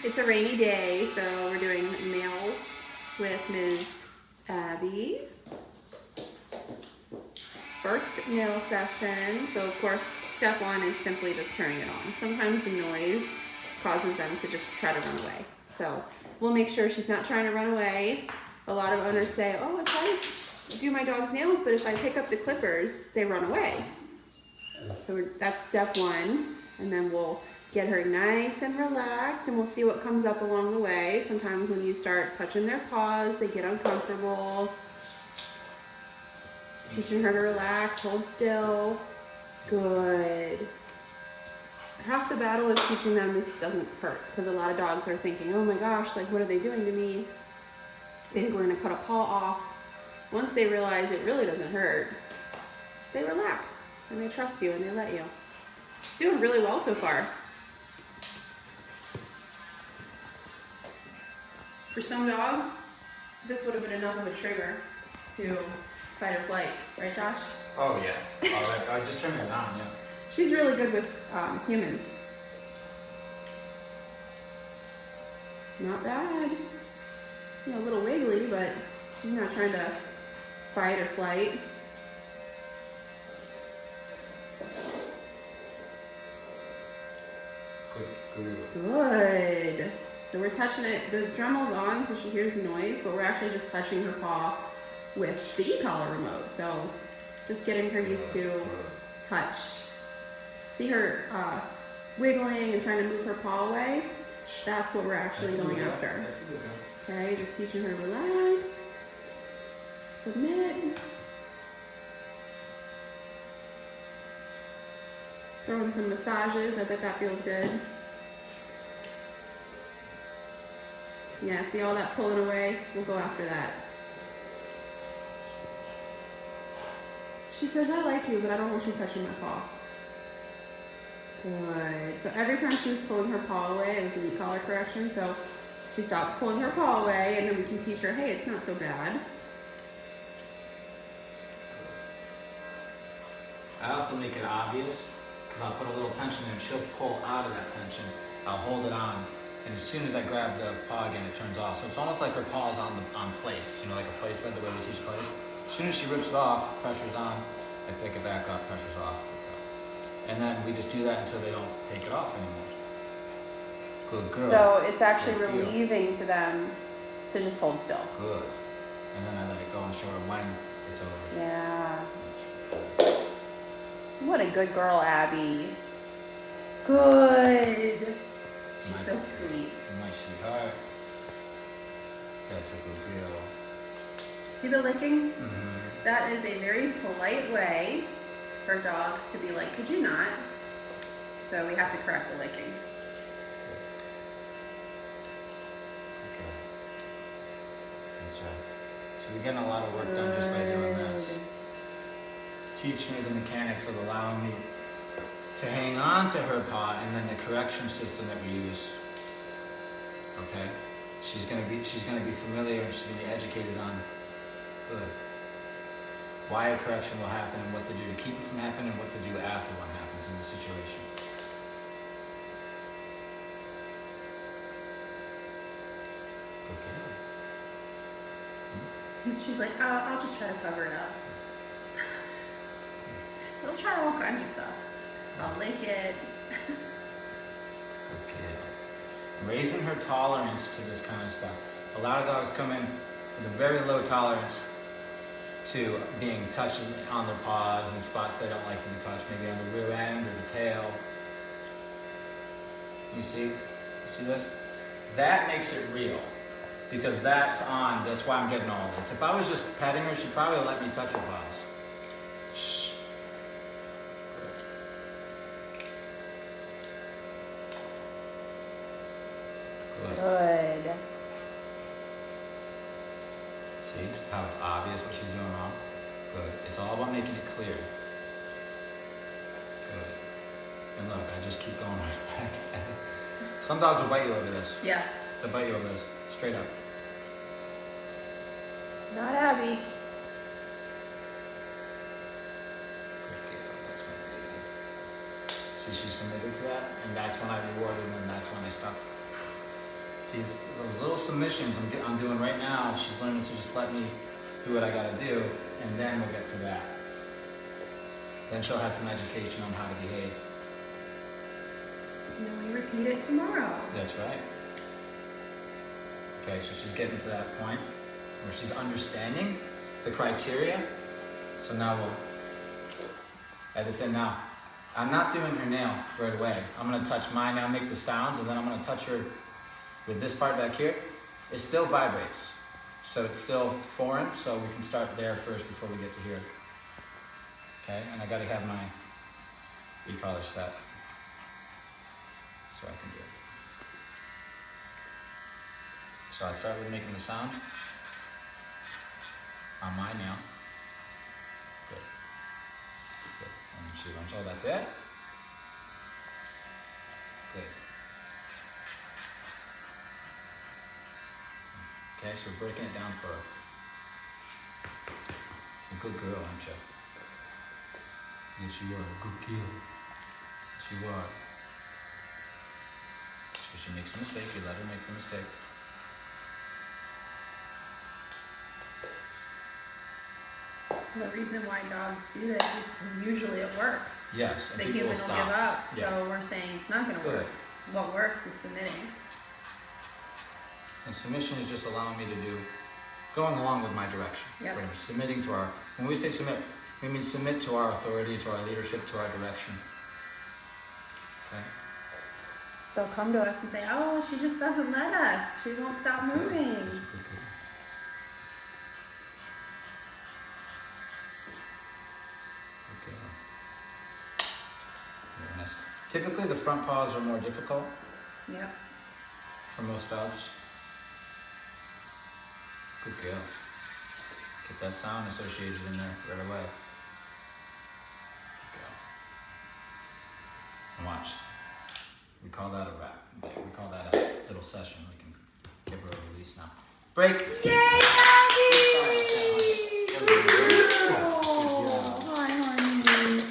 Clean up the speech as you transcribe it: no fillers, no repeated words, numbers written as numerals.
It's a rainy day, so we're doing nails with Ms. Abby. First nail session. So of course, step one is simply just turning it on. Sometimes the noise causes them to just try to run away. So we'll make sure she's not trying to run away. A lot of owners say, oh, if I do my dog's nails, but if I pick up the clippers, they run away. So that's step one. And then we'll get her nice and relaxed, and we'll see what comes up along the way. Sometimes when you start touching their paws, they get uncomfortable. Teaching her to relax, hold still. Good. Half the battle is teaching them this doesn't hurt, because a lot of dogs are thinking, oh my gosh, like what are they doing to me? They think we're gonna cut a paw off. Once they realize it really doesn't hurt, they relax and they trust you and they let you. She's doing really well so far. For some dogs, this would have been enough of a trigger to fight or flight, right, Josh? Oh yeah. I just turned it on. Yeah. She's really good with humans. Not bad. You know, a little wiggly, but she's not trying to fight or flight. Good. So we're touching it. The dremel's on, so she hears the noise, but we're actually just touching her paw with the e-collar remote. So just getting her used to touch. See her wiggling and trying to move her paw away? That's what we're actually going after. Okay, just teaching her to relax, submit. Throwing some massages, I bet that feels good. Yeah, see all that pulling away? We'll go after that. She says, I like you, but I don't want you touching my paw. Good. So every time she was pulling her paw away, it was an e-collar correction, so she stops pulling her paw away, and then we can teach her, hey, it's not so bad. I also make it obvious, because I'll put a little tension in, she'll pull out of that tension. I'll hold it on, and as soon as I grab the paw again, it turns off. So it's almost like her paw's on place, you know, like a place bed, the way we teach place. As soon as she rips it off, pressure's on, I pick it back up, pressure's off. And then we just do that until they don't take it off anymore. Good girl. So it's actually relieving to them to just hold still. Good. And then I let it go and show her when it's over. Yeah. What a good girl, Abby. Good. She's so sweet. My sweetheart. That's a good girl. See the licking? Mm-hmm. That is a very polite way for dogs to be like, could you not? So we have to correct the licking. Okay. That's right. So we're getting a lot of work done just by doing this. Teach me the mechanics of allowing me to hang on to her paw, and then the correction system that we use. Okay? She's gonna be familiar, and she's gonna be educated on why a correction will happen and what to do to keep it from happening and what to do after one happens in the situation. Okay. She's like, oh, I'll just try to cover it up. We'll try all kinds of stuff. I'll lick it. Okay. Raising her tolerance to this kind of stuff. A lot of dogs come in with a very low tolerance to being touched on their paws in spots they don't like to be touched, maybe on the rear end or the tail. You see this? That makes it real, because that's on, that's why I'm getting all of this. If I was just petting her, she'd probably let me touch her paws. Shh. Good. See how it's obvious what she's doing wrong? Good. It's all about making it clear. Good. And look, I just keep going right back at it. Some dogs will bite you over this. Yeah. They'll bite you over this. Straight up. Not Abby. See, she's submitted to that, and that's when I rewarded them, and See, it's those little submissions I'm doing right now, she's learning to just let me do what I gotta do, and then we'll get to that. Then she'll have some education on how to behave. And then we repeat it tomorrow. That's right. Okay, so she's getting to that point where she's understanding the criteria. So now we'll add this in now. I'm not doing her nail right away. I'm gonna touch my nail, make the sounds, and then I'm gonna touch her with this part back here. It still vibrates. So it's still foreign, so we can start there first before we get to here. Okay, and I gotta have my e-collar set so I can do it. So I start with making the sound on my nail. Good. Good. And she wants, oh, that's it? Good. Okay, so we're breaking it down for her. You're a good girl, aren't you? Yes, you are. Good girl. Yes, you are. So she makes a mistake, you let her make the mistake. The reason why dogs do this is because usually it works. Yes, and The people human will will stop. give up, so Yeah. we're saying it's not going to Good. work. What works is submitting. And submission is just allowing me to do, going along with my direction. Yep. Right? Submitting to our, when we say submit, we mean submit to our authority, to our leadership, to our direction. Okay? They'll come to us and say, oh, she just doesn't let us. She won't stop moving. Okay. Very nice. Typically, the front paws are more difficult Yep. for most dogs. Good girl. Get that sound associated in there right away. Good girl. And watch. We call that a wrap. We call that a little session. We can give her a release now. Break! Yay!